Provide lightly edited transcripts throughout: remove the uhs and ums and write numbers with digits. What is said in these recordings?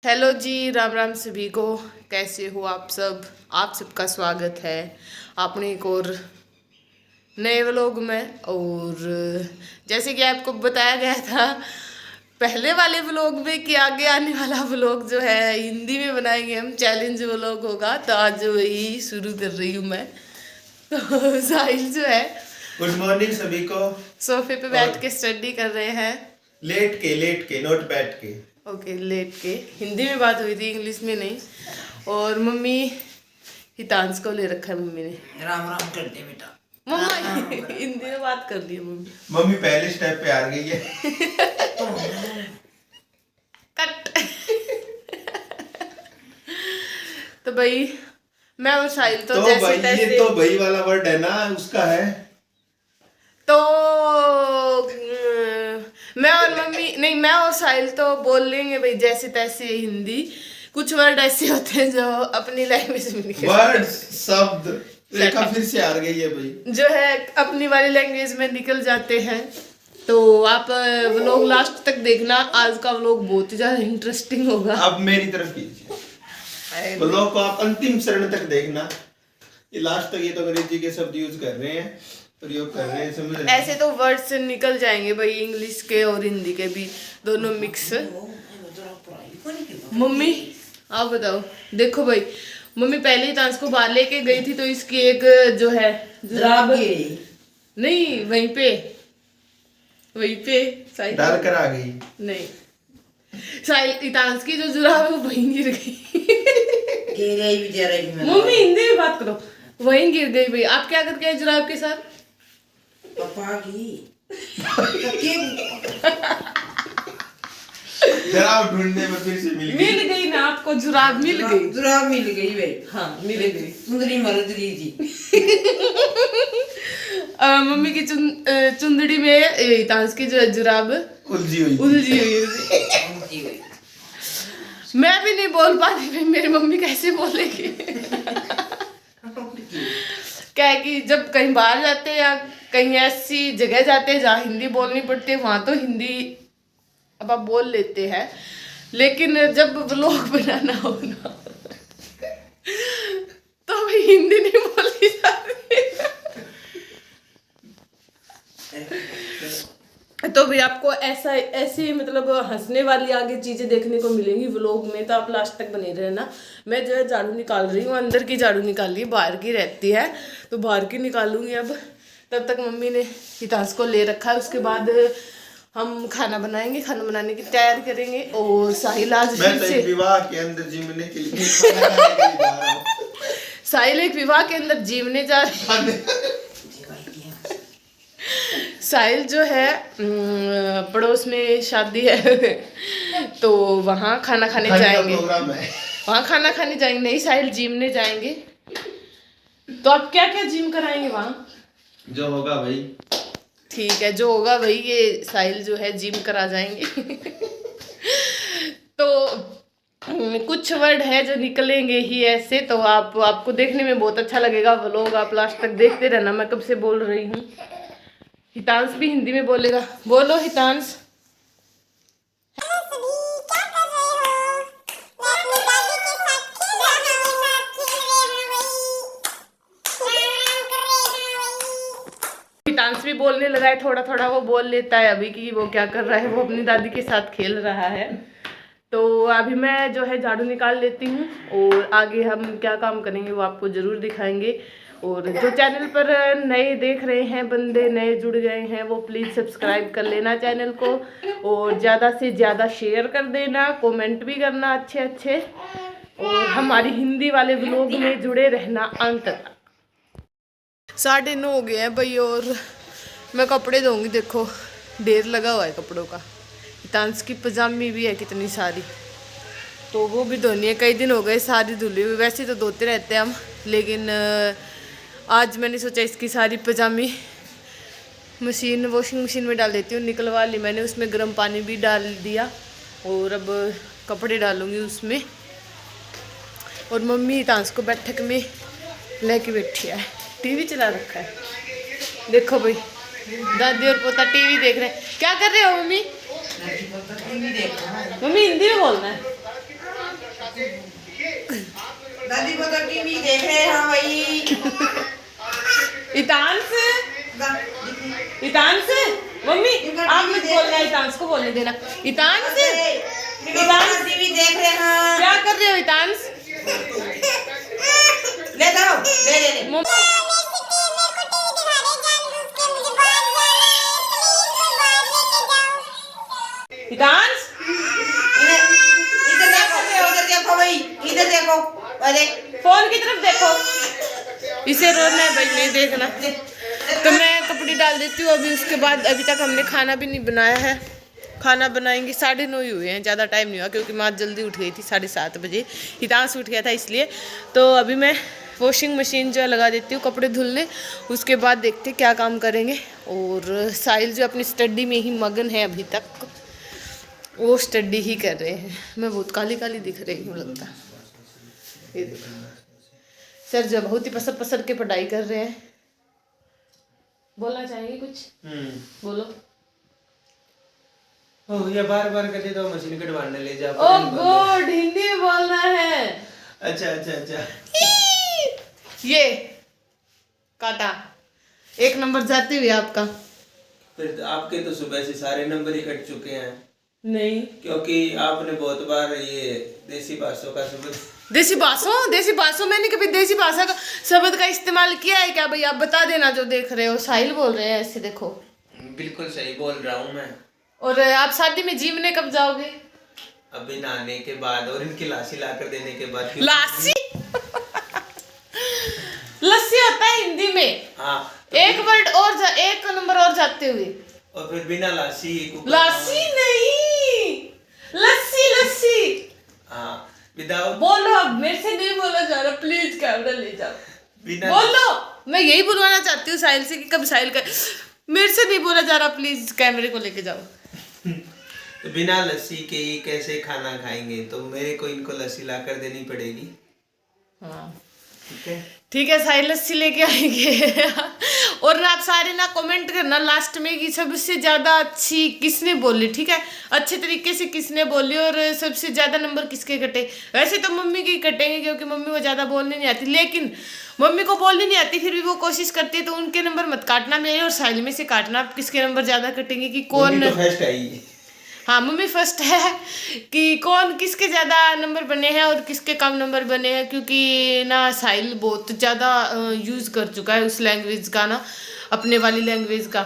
Hello जी, राम राम सभी को। कैसे हो आप सब? आप सबका स्वागत है अपने एक और नए व्लॉग में। और जैसे कि आपको बताया गया था पहले वाले व्लॉग में कि आगे आने वाला व्लॉग जो है हिंदी में बनाएंगे हम, चैलेंज व्लॉग होगा। तो आज वही शुरू कर रही हूँ मैं। तो साहिल जो है गुड मॉर्निंग सभी को। सोफे पे बैठ के स्टडी कर रहे हैं। लेट के नोट बैठ के। ओके, लेट के। हिंदी में बात हुई थी, इंग्लिश में नहीं। और मम्मी हितांश को ले रखा है मम्मी ने। राम राम कर दे बेटा। मम्मा हिंदी में बात कर ली है मम्मी। मम्मी पहले स्टेप पे आ गई है। कट। तो भाई मैं और साहिल तो जैसे भाई तैसे ये तो भाई वाला वर्ड है ना, उसका है। तो मैं और मम्मी नहीं, मैं और साहिल तो बोल लेंगे भाई जैसे तैसे हिंदी। कुछ वर्ड ऐसे होते हैं जो अपनी लैंग्वेज में निकल वर्ड शब्द रेखा फिर से आ गई है भाई, जो है अपनी वाली लैंग्वेज में निकल जाते हैं। तो आप व्लॉग लास्ट तक देखना, आज का व्लॉग बहुत ही ज्यादा इंटरेस्टिंग होगा। अब मेरी तरफ कीजिए, व्लॉग को आप अंतिम चरण तक देखना। ये लास्ट तक ये तो अंग्रेजी के शब्द यूज कर रहे हैं, प्रयोग कर रहे हैं, समझ रहे हैं? ऐसे तो वर्ड्स निकल जाएंगे भाई, इंग्लिश के और हिंदी के भी, दोनों मिक्स। मम्मी आप बताओ। देखो भाई, मम्मी पहले ही तांस को बाहर लेके गई थी तो इसकी एक जो है जुराब नहीं, वहीं पे साइड डाल कर आ गई। नहीं, साइड तांस की जो जुराब है वो वहीं गिर गई। मम्मी हिंदी में बात करो। वहीं गिर गई भाई। आप क्या करके आए जुराब के साथ? पापा की जुराब ढूंढने में फिर से मिल गई ना आपको, जुराब मिल गई। जुराब मिल गई भाई। हाँ मिल गई। सुंदरी मरदरी जी। मम्मी की चुंदड़ी में तांस की जो है जुराब उलझी हुई हुई। मैं भी नहीं बोल पाती भाई, मेरी मम्मी कैसे बोलेगी? क्या है कि जब कहीं बाहर जाते हैं या कहीं ऐसी जगह जाते हैं जहाँ हिंदी बोलनी पड़ती है, वहाँ तो हिंदी अब आप बोल लेते हैं, लेकिन जब व्लॉग बनाना हो ना तो भाई हिंदी नहीं बोली जाती। तो भाई आपको ऐसी मतलब हंसने वाली आगे चीजें देखने को मिलेंगी व्लॉग में, तो आप लास्ट तक बने रहना। मैं जो है झाड़ू निकाल रही हूँ, अंदर की झाड़ू निकाल ली, बाहर की रहती है तो बाहर की निकालूंगी अब। तब तक मम्मी ने हितांश को ले रखा है, उसके बाद हम खाना बनाएंगे, खाना बनाने की तैयारी करेंगे। और साहिल आज मैं तो एक विवाह के अंदर जीवने के लिए खाना खाने के लिए जा रहा हूं। साहिल एक विवाह के अंदर जीवने जा रहा है। साहिल जो है पड़ोस में शादी है तो वहाँ खाना खाने जाएंगे। वहाँ खाना खाने जाएंगे, नहीं साहिल जीमने जाएंगे। तो आप क्या क्या जिम कराएंगे वहाँ? जो होगा भाई। ठीक है, जो होगा भाई, ये साहिल जो है जिम करा जाएंगे। तो कुछ वर्ड है जो निकलेंगे ही ऐसे, तो आपको देखने में बहुत अच्छा लगेगा व्लॉग। आप लास्ट तक देखते रहना, मैं कब से बोल रही हूँ। हितांश भी हिंदी में बोलेगा, बोलो हितांश। हितांश भी बोलने लगा है, थोड़ा थोड़ा वो बोल लेता है अभी कि वो क्या कर रहा है, वो अपनी दादी के साथ खेल रहा है। तो अभी मैं जो है झाड़ू निकाल लेती हूँ और आगे हम क्या काम करेंगे वो आपको ज़रूर दिखाएंगे। और जो चैनल पर नए देख रहे हैं, बंदे नए जुड़ गए हैं, वो प्लीज़ सब्सक्राइब कर लेना चैनल को, और ज़्यादा से ज़्यादा शेयर कर देना, कमेंट भी करना अच्छे अच्छे, और हमारी हिंदी वाले व्लॉग में जुड़े रहना अंत तक। 9:30 हो गए हैं भाई, और मैं कपड़े धोऊंगी। देखो ढेर लगा हुआ है कपड़ों का। हितांश की पजामी भी है कितनी सारी, तो वो भी धोनी है। कई दिन हो गए सारी धुली हुई, वैसे तो धोते रहते हैं हम, लेकिन आज मैंने सोचा इसकी सारी पजामी वॉशिंग मशीन में डाल देती हूँ। निकलवा ली मैंने, उसमें गर्म पानी भी डाल दिया, और अब कपड़े डालूँगी उसमें। और मम्मी हितांश को बैठक में लेके बैठी है, टीवी चला रखा है। देखो भाई, दादी और पोता टीवी देख रहे हैं। क्या कर रहे हो मम्मी? मम्मी हिंदी में बोलना है। दादी वो तो टीवी देख रहे हैं भाई। इतांश मम्मी आप मत बोलना, इतांश को बोलने देना। इतांश टीवी देख रहे हैं। क्या कर रहे हो इतांश? ले दो, ले ले। इतांश इधर देखो, उधर देखो भाई, इधर देखो। अरे फोन की तरफ देखो, इसे रोना है भाई, नहीं देखना। तो मैं कपड़े डाल देती हूँ अभी। उसके बाद अभी तक हमने खाना भी नहीं बनाया है, खाना बनाएंगे। 9:30 ही हुए हैं, ज़्यादा टाइम नहीं हुआ क्योंकि माँ जल्दी उठ गई थी 7:30 बजे। हितांश उठ गया था इसलिए। तो अभी मैं वॉशिंग मशीन जो लगा देती हूँ कपड़े धुलने, उसके बाद देखते क्या काम करेंगे। और साहिल जो अपनी स्टडी में ही मगन है अभी तक, वो स्टडी ही कर रहे हैं। मैं बहुत काली काली दिख रही हूँ लगता। ये देखो सर जो बहुत ही पसंद के पढ़ाई कर रहे हैं। बोलना चाहेंगे कुछ? बोलो। ओह ये बार बार कहते तो मशीन कटवाने ले जा। ओ गॉड, हिंदी में बोलना है। अच्छा। ये काटा 1 नंबर जाते हुए आपका। फिर आपके तो सुबह से सारे नंबर ही कट चुके हैं। नहीं, क्योंकि आपने बहुत बार ये देसी भाषा का शब्द देसी भाषा मैंने कभी देसी भाषा का शब्द का इस्तेमाल किया है क्या भाई? आप बता देना जो देख रहे हो। साहिल बोल रहे हैं ऐसे, देखो बिल्कुल सही बोल रहा हूँ मैं। और आप शादी में जीवने कब जाओगे? अभी नहाने के बाद और इनकी लाशी लाकर देने के बाद। लासी लस्सी होता है हिंदी में। हाँ एक वर्ड और एक नंबर और जाते हुए। और फिर बिना लाशी लासी नहीं, लस्सी। हाँ विदाउट। बोलो, अब मेरे से नहीं बोला जा रहा, प्लीज कैमरा ले जाओ। बिना बोलो, मैं यही बुलवाना चाहती हूँ साहिल से कि कब साहिल का मेरे से नहीं बोला जा रहा, प्लीज कैमरे को लेके जाओ। तो बिना लस्सी के ही कैसे खाना खाएंगे? तो मेरे को इनको लस्सी लाकर देनी पड़ेगी। हाँ ठीक है साहिल, लस्सी लेके आएंगे। और ना आप सारे ना कमेंट करना लास्ट में कि सबसे ज्यादा अच्छी किसने बोली, ठीक है, अच्छे तरीके से किसने बोली और सबसे ज्यादा नंबर किसके कटे। वैसे तो मम्मी के कटेंगे क्योंकि मम्मी को ज्यादा बोलने नहीं आती, लेकिन मम्मी को बोलनी नहीं आती फिर भी वो कोशिश करती है। तो उनके नंबर मत काटना, मेरे और साहिल में से काटना किसके नंबर ज्यादा कटेंगे कि कौन फर्स्ट आई। हाँ मम्मी फर्स्ट है कि कौन किसके ज़्यादा नंबर बने हैं और किसके कम नंबर बने हैं। क्योंकि ना साहिल बहुत ज़्यादा यूज़ कर चुका है उस लैंग्वेज का ना, अपने वाली लैंग्वेज का।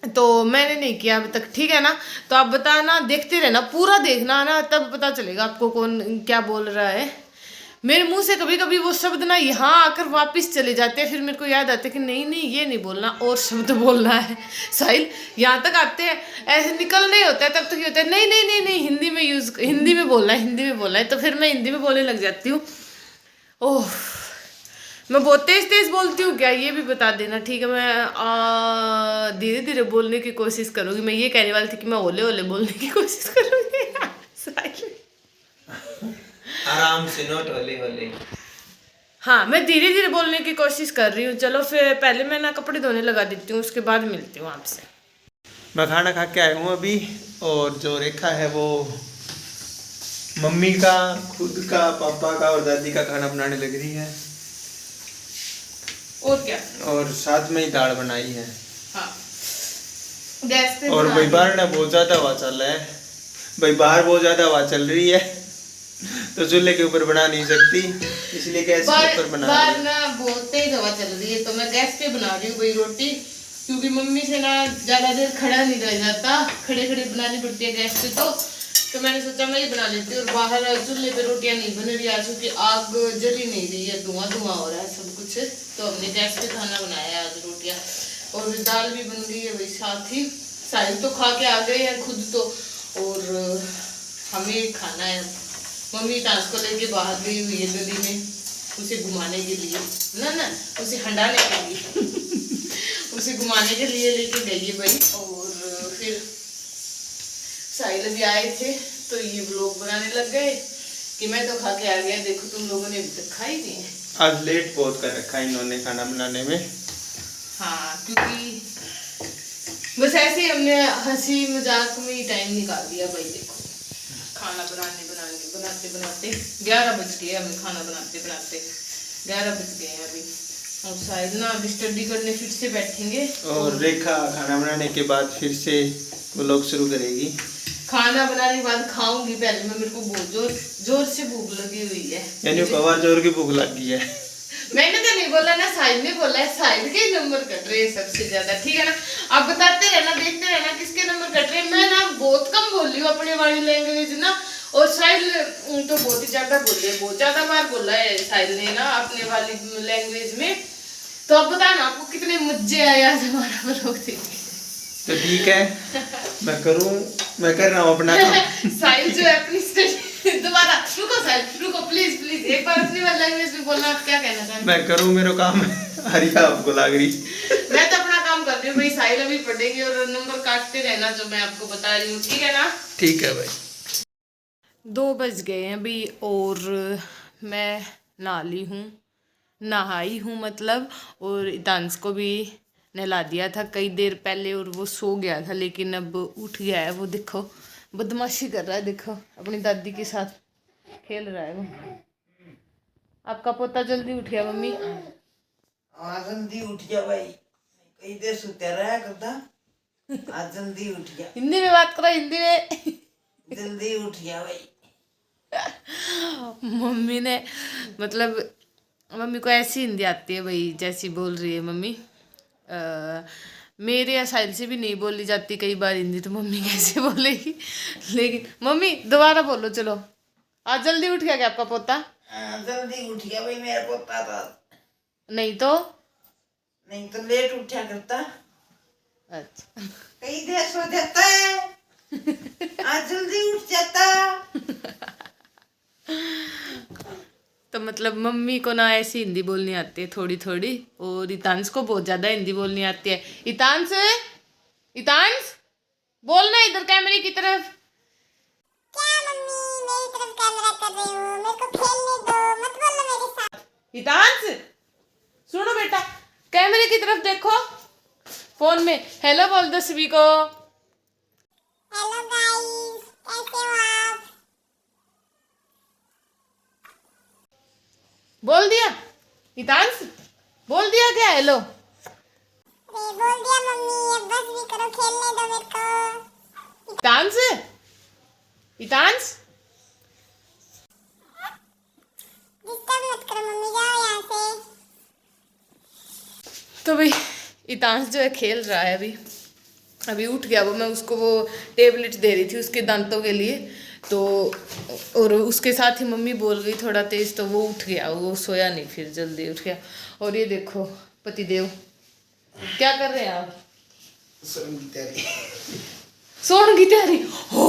तो मैंने नहीं किया अभी तक, ठीक है ना। तो आप बताना, देखते रहना, पूरा देखना ना, तब पता चलेगा आपको कौन क्या बोल रहा है। मेरे मुंह से कभी कभी वो शब्द ना यहाँ आकर वापस चले जाते हैं, फिर मेरे को याद आता है कि नहीं ये नहीं बोलना और शब्द बोलना है। साहिल यहाँ तक आते हैं, ऐसे निकल नहीं होता है, तब तक ये होता है नहीं हिंदी में बोलना है। तो फिर मैं हिंदी में बोलने लग जाती हूँ। ओह मैं बहुत तेज बोलती हूँ क्या, ये भी बता देना, ठीक है। मैं धीरे धीरे बोलने की कोशिश करूँगी। मैं ये कहने वाली थी कि मैं ओले बोलने की कोशिश करूँगी। साहिल आराम से, नोट होले। हाँ मैं धीरे धीरे बोलने की कोशिश कर रही हूँ। चलो फिर पहले मैं ना कपड़े धोने लगा देती हूँ, उसके बाद मिलती हूँ आपसे। मैं खाना खा के आया हूँ अभी, और जो रेखा है वो मम्मी का, खुद का, पापा का और दादी का खाना बनाने लग रही है। और क्या, और साथ में ही दाल बनाई है। हाँ गैस पे। और भाई बाहर ना बहुत ज्यादा हवा चल रहा है, चल रही है, तो चूल्हे के ऊपर बना नहीं सकती, इसलिए गैस के ऊपर बना रही है। ना बहुत तेज हवा चल रही है, तो मैं गैस पे बना रही हूँ भाई रोटी, क्योंकि मम्मी से ना ज्यादा देर खड़ा नहीं रह जाता, खड़े बनानी पड़ती है गैस पे। तो मैंने सोचा मैं ही बना लेती हूँ। और बाहर चूल्हे पे रोटियां नहीं बन रही आज, क्योंकि आग जल ही नहीं रही है, धुआं हो रहा है सब कुछ। तो हमने गैस पे खाना बनाया आज, रोटियां और दाल भी बन गई है भाई। साथ ही साहिल तो खा के आ गए हैं खुद तो, और हमें खाना है। मम्मी टांस को लेके बाहर गई हुई है गली में, उसे घुमाने के लिए, ना उसे हंडाने के लिए उसे घुमाने के लिए लेके गई है भाई। और फिर साहिल भी आए थे तो ये व्लॉग बनाने लग गए कि मैं तो खा के आ गया, देखो तुम लोगों ने अभी तक खाई नहीं है। आज लेट बहुत कर रखा है इन्होंने खाना बनाने में। हाँ क्योंकि बस ऐसे ही हमने हंसी मजाक में ही टाइम निकाल दिया भाई। देखो खाना बनाते बनाते 11 बज गए हमें, खाना बनाते बनाते 11 बज गए हैं अभी। और शायद ना अभी स्टडी करने फिर से बैठेंगे। और रेखा खाना बनाने के बाद फिर से व्लॉग शुरू करेगी। खाना बनाने के बाद खाऊंगी पहले मैं, मेरे को बहुत जोर से भूख लगी हुई है। यानी पवार जोर की भूख लग गई है। मैंने तो नहीं बोला ना, साहिल ने बोला है, साहिल के नंबर कट रहे हैं सबसे ज्यादा, ठीक है ना। आप बताते रहना, देखते रहना किसके नंबर कट रहे हैं। मैं ना बहुत कम बोल रही हूँ अपनी वाली लैंग्वेज ना, और साहिल तो बहुत ही ज्यादा बोली है, बहुत ज्यादा बार बोला है साहिल ने ना अपने वाली लैंग्वेज में। तो अब बताना आपको कितने मजे आए आज हमारा व्लॉग देख के। तो ठीक है, मैं कर रहा हूँ अपना काम। साहिल जो है अपनी स्टडी दोबारा रुको, साहिल रुको प्लीज प्लीज, एक बार अपनी वाली लैंग्वेज में बोलना। आप क्या कहना चाहते हैं? मैं करूँ, मेरा काम हरिया आपको लग रही। मैं तो अपना काम कर रही हूँ भाई, साहिल अभी पढ़ेंगे और नंबर काटते रहना जो मैं आपको बता रही हूँ, ठीक है ना। ठीक है भाई। 2 बज गए हैं अभी और मैं नहाई हूँ मतलब, और इतांश को भी नहला दिया था कई देर पहले और वो सो गया था, लेकिन अब उठ गया है। वो देखो बदमाशी कर रहा है, देखो अपनी दादी के साथ खेल रहा है वो। आपका पोता जल्दी उठ गया मम्मी? आज जल्दी उठ गया भाई, कई देर सुते रहा करता, आज जल्दी उठ गया। हिंदी में बात करो, हिंदी में। जल्दी उठ गया भाई। मम्मी ने मतलब मम्मी को ऐसी हिंदी आती है भाई, जैसी बोल रही है मम्मी। मेरे या साहिल से भी नहीं बोली जाती कई बार हिंदी, तो मम्मी कैसे बोलेगी। लेकिन मम्मी दोबारा बोलो चलो। आज जल्दी उठ गया क्या आपका पोता? जल्दी उठ गया भाई मेरा पोता था। नहीं तो लेट उठा करता। अच्छा, कई देर सो जाता है, आज जल्दी उठ जाता। तो मतलब मम्मी को ना ऐसी हिंदी बोलनी आती है थोड़ी थोड़ी, और इतांश को बहुत ज्यादा हिंदी बोलनी आती है। इतांश बोलना इधर कैमरे की तरफ। क्या मम्मी मेरी तरफ कैमरा कर रही हूँ, मेरे को खेलने दो, मत बोलो मेरे साथ। इतांश सुनो बेटा, कैमरे की तरफ देखो, फोन में हेलो बोल दो सभी को। हेलो गाइस, कैसे हो आप? बोल दिया इतांश, बोल दिया क्या हेलो? अरे बोल दिया मम्मी, अब बस भी करो, खेलने दो मेरे को। इतांश डिस्टर्ब मत करो मम्मी, जाओ यहाँ से। तो भाई इतांश जो है खेल रहा है अभी उठ गया वो। मैं उसको वो टेबलेट दे रही थी उसके दांतों के लिए, तो और उसके साथ ही मम्मी बोल गई थोड़ा तेज, तो वो उठ गया, वो सोया नहीं, फिर जल्दी उठ गया। और ये देखो पतिदेव क्या कर रहे हैं आप? सोने की तैयारी हो।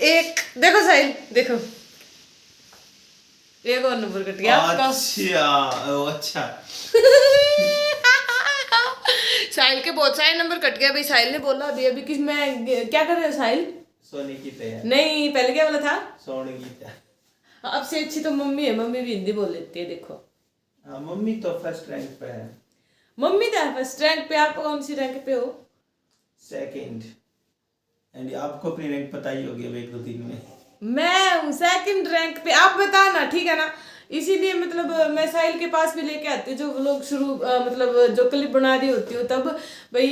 एक देखो साहिल, देखो एक और नंबर कट गया आपका। अच्छा साहिल के बहुत सारे नंबर कट गए भाई। साहिल ने बोला अभी कि मैं क्या कर रहे हो साहिल? सोने की तैयारी। नहीं, पहले क्या बोला था? सोने की तैयारी। अब से अच्छी तो मम्मी है, मम्मी भी हिंदी बोल लेती है देखो। हाँ, मम्मी तो फर्स्ट रैंक पे है। मम्मी तो फर्स्ट रैंक पे, आप कौन सी रैंक पे हो? सेकंड। एंड आपको अपनी रैंक पता ही होगी अब 1-2 दिन में। मैं हूँ सेकंड रैंक पे, आप बताना, ठीक है ना। इसीलिए मतलब मैं साहिल के पास भी लेके आती हूँ जो लोग शुरू मतलब जो क्लिप बना रही होती हूँ, तब भाई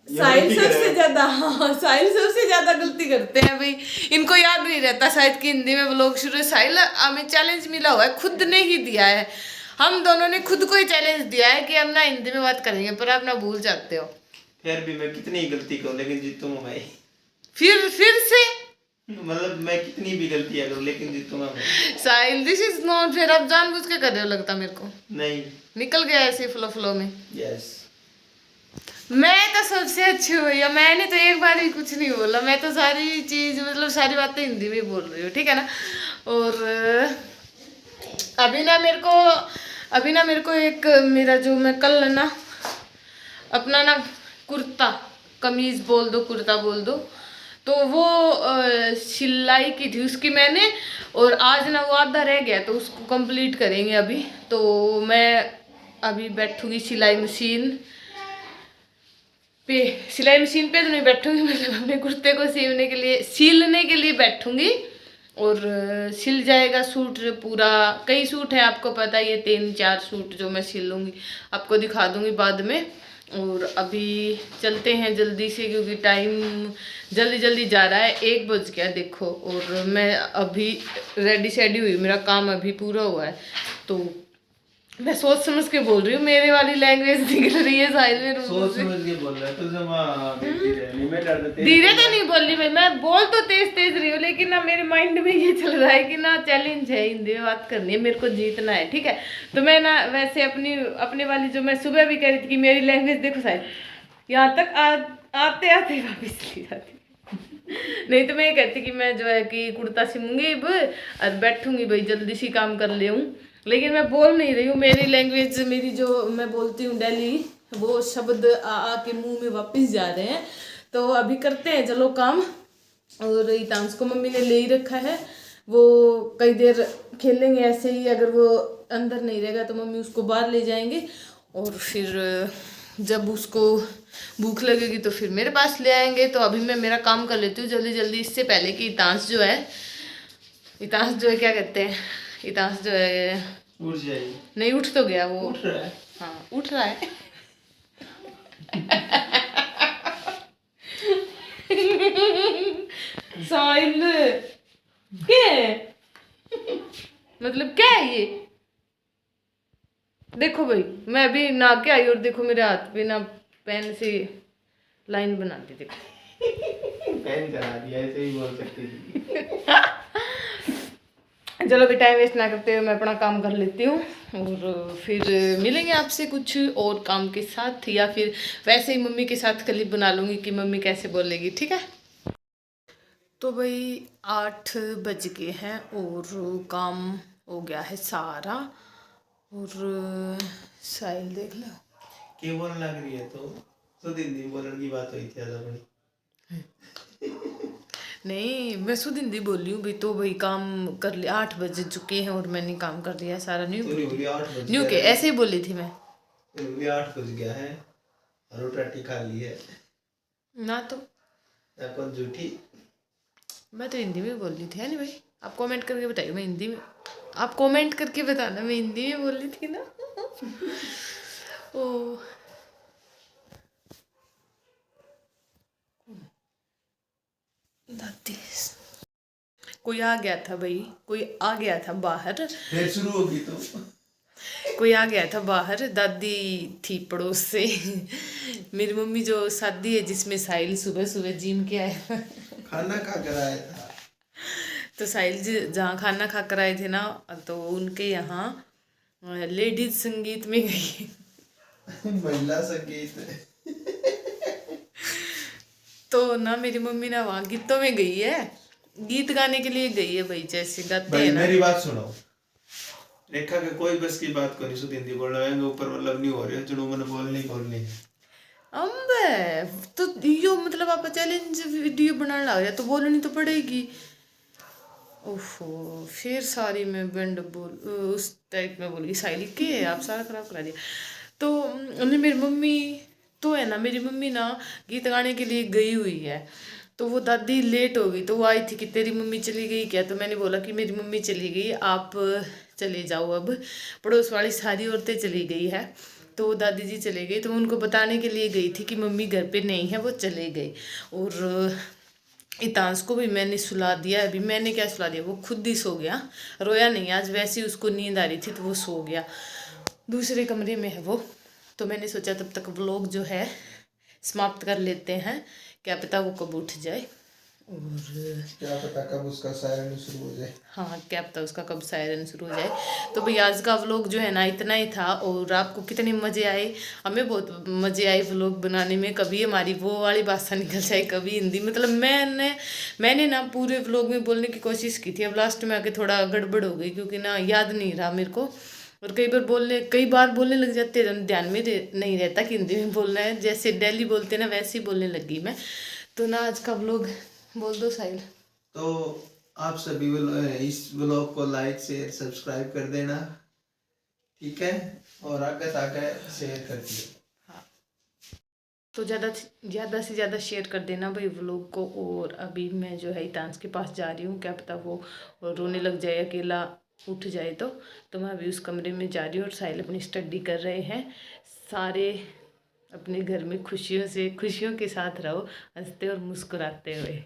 साहिल सबसे ज्यादा, हाँ साहिल सबसे ज्यादा गलती करते हैं भाई। इनको याद नहीं रहता शायद कि हिंदी में व्लॉग शुरू। साहिल हमें चैलेंज मिला हुआ है, खुद ने ही दिया है, हम दोनों ने खुद को ही चैलेंज दिया है कि हम ना हिंदी में बात करेंगे, पर आप ना भूल जाते हो। फिर भी मैं कितनी ही गलती करूँ लेकिन जीतूंगा मैं। फिर से मतलब मैं कितनी भी गलतियां करूँ लेकिन जीतूंगा मैं। साहिल दिस इज नॉट फेयर, आप जानबूझ के कर रहे हो लगता मेरे को। नहीं, निकल गया ऐसे फ्लो में। यस। मैं तो सबसे अच्छी हुई है, मैंने तो एक बार भी कुछ नहीं बोला, मैं तो सारी चीज मतलब सारी बातें हिंदी में बोल रही हूँ, ठीक है ना। और अभी ना मेरे को एक मेरा जो मैं कल ना अपना ना कुर्ता कमीज बोल दो, कुर्ता बोल दो, तो वो सिलाई की थी उसकी मैंने, और आज ना वो आधा रह गया तो उसको कंप्लीट करेंगे अभी। तो मैं अभी बैठूंगी सिलाई मशीन पे सिलाई मशीन पे तो नहीं बैठूंगी, मतलब अपने कुर्ते को सिलने के लिए बैठूंगी और सिल जाएगा सूट पूरा। कई सूट है आपको पता है, ये 3-4 सूट जो मैं सिल लूँगी, आपको दिखा दूंगी बाद में। और अभी चलते हैं जल्दी से क्योंकि टाइम जल्दी जल्दी जा रहा है, 1 बज गया देखो। और मैं अभी रेडी शेडी हुई, मेरा काम अभी पूरा हुआ है। तो मैं सोच समझ के बोल रही हूँ, मेरे वाली लैंग्वेज निकल रही है साहिल में सोच समझ के बोल रहा है तो धीरे तो नहीं बोल रही भाई, मैं बोल तो तेज तेज रही हूँ, लेकिन ना मेरे माइंड में ये चल रहा है कि ना चैलेंज है, हिंदी में बात करनी है, मेरे को जीतना है, ठीक है। तो मैं ना वैसे अपने वाली जो मैं सुबह भी कह रही थी कि मेरी लैंग्वेज देखो साहिल, यहाँ तक आते आते वापिस चली जाती। नहीं तो मैं ये कहती कि मैं जो है कि कुर्ता सिलूंगी अब और बैठूंगी भाई, जल्दी सी काम कर ले हूँ। लेकिन मैं बोल नहीं रही हूँ, मेरी लैंग्वेज, मेरी जो मैं बोलती हूँ डेली, वो शब्द आ के मुंह में वापस जा रहे हैं। तो अभी करते हैं चलो काम। और इतांश को मम्मी ने ले ही रखा है, वो कई देर खेलेंगे ऐसे ही, अगर वो अंदर नहीं रहेगा तो मम्मी उसको बाहर ले जाएंगे। और फिर जब उसको भूख लगेगी तो फिर मेरे पास ले आएंगे। तो अभी मैं मेरा काम कर लेती हूँ जल्दी जल्दी, इससे पहले कि इतांश जो है क्या कहते हैं, इतांश जो है उठ जाएगी। नहीं, उठ तो गया वो, उठ रहा है। हाँ उठ रहा है। साहिल क्या है? मतलब क्या है ये? देखो भाई, मैं अभी नहा के आई और देखो मेरे हाथ पे ना पेन से लाइन बना दी, देखो पेन करा दिया, ऐसे ही बोल सकती थी। चलो अभी टाइम वेस्ट ना करते हुए मैं अपना काम कर लेती हूँ और फिर मिलेंगे आपसे कुछ और काम के साथ, या फिर वैसे ही मम्मी के साथ क्लिप बना लूँगी कि मम्मी कैसे बोलेगी, ठीक है। तो भाई 8 बज गए हैं और काम हो गया है सारा। और साहिल देख लो क्यों बोलने लग रही है, तो दिन बोलने की बात हुई थी ज़्यादा बड़ी। नहीं, मैं शुद्ध हिंदी बोल रही हूँ भाई। तो भाई काम कर लिया, 8 बज चुके हैं और मैंने काम कर लिया सारा। न्यू के ऐसे ही बोली थी मैं, 8 बज गया है और रोटी खा ली है ना तो अपन झूठी। मैं तो हिंदी में बोल रही थी, है नहीं भाई? आप कमेंट करके बताइए, मैं हिंदी में, आप कमेंट करके बताना मैं हिंदी में बोल रही थी ना। ओ कोई आ गया था भाई, कोई आ गया था बाहर, फिर शुरू होगी तो कोई आ गया था बाहर। दादी थी पड़ोस से। मेरी मम्मी जो शादी है जिसमें साहिल सुबह सुबह जिम के आया, खाना खा कर आया था। तो साहिल जी जहाँ खाना खा कर आए थे ना, तो उनके यहाँ लेडीज संगीत में गई। महिला संगीत में। तो ना मेरी मम्मी ना वहाँ गीतों में गई है, गीत गाने के लिए गई है भाई, जैसे गाते भाई हैं ना। मेरी बात सुनो, रेखा के कोई बस की बात को नहीं, शुद्ध हिंदी बोल रहे हैं ऊपर, मतलब नहीं हो रही है, जो मैंने बोलनी है। अम्बे तो यो मतलब आप चैलेंज वीडियो बनाने लग जाए तो बोलनी तो पड़ेगी। ओफो, फिर सारी मैं बैंड बोल उस टाइप में बोल गई, साइली के आप सारा खराब करा दिया। तो मेरी मम्मी तो है ना, मेरी मम्मी ना गीत गाने के लिए गई हुई है। तो वो दादी लेट हो गई, तो वो आई थी कि तेरी मम्मी चली गई क्या? तो मैंने बोला कि मेरी मम्मी चली गई, आप चले जाओ। अब पड़ोस वाली सारी औरतें चली गई है, तो दादी जी चले गई। तो मैं उनको बताने के लिए गई थी कि मम्मी घर पे नहीं है, वो चले गई। और इतांश को भी मैंने सुला दिया। अभी मैंने क्या सुला दिया, वो खुद ही सो गया, रोया नहीं आज, वैसे ही उसको नींद आ रही थी तो वो सो गया, दूसरे कमरे में है वो। तो मैंने सोचा तब तक व्लॉग जो है समाप्त कर लेते हैं, क्या पता वो कब उठ जाए और क्या पता कब उसका सायरन शुरू हो जाए। हाँ, क्या पता उसका कब सायरन शुरू हो जाए। तो भाई आज का व्लॉग जो है ना इतना ही था। और आपको कितने मज़े आए? हमें बहुत मज़े आए व्लॉग बनाने में। कभी हमारी वो वाली भाषा निकल जाए, कभी हिंदी, मतलब मैंने ना पूरे व्लॉग में बोलने की कोशिश की थी। अब लास्ट में आके थोड़ा गड़बड़ हो गई क्योंकि ना याद नहीं रहा मेरे को, और कई बार बोलने लग जाते हैं, ध्यान में नहीं रहता कि हिंदी में बोलना है। जैसे डेली बोलते ना वैसे ही बोलने लगी मैं। तो ना आज का व्लॉग बोल दो साहिल। तो आप सभी इस व्लॉग को लाइक शेयर सब्सक्राइब कर देना, ठीक है, और आगे तक शेयर कर दिए। तो ज़्यादा से ज़्यादा शेयर कर देना भाई व्लॉग को। और अभी मैं जो है हितांश के पास जा रही हूँ, क्या पता वो रोने लग जाए, अकेला उठ जाए तो मैं अभी उस कमरे में जा रही हूँ। और साहिल अपनी स्टडी कर रहे हैं। सारे अपने घर में खुशियों के साथ रहो, हंसते और मुस्कुराते हुए।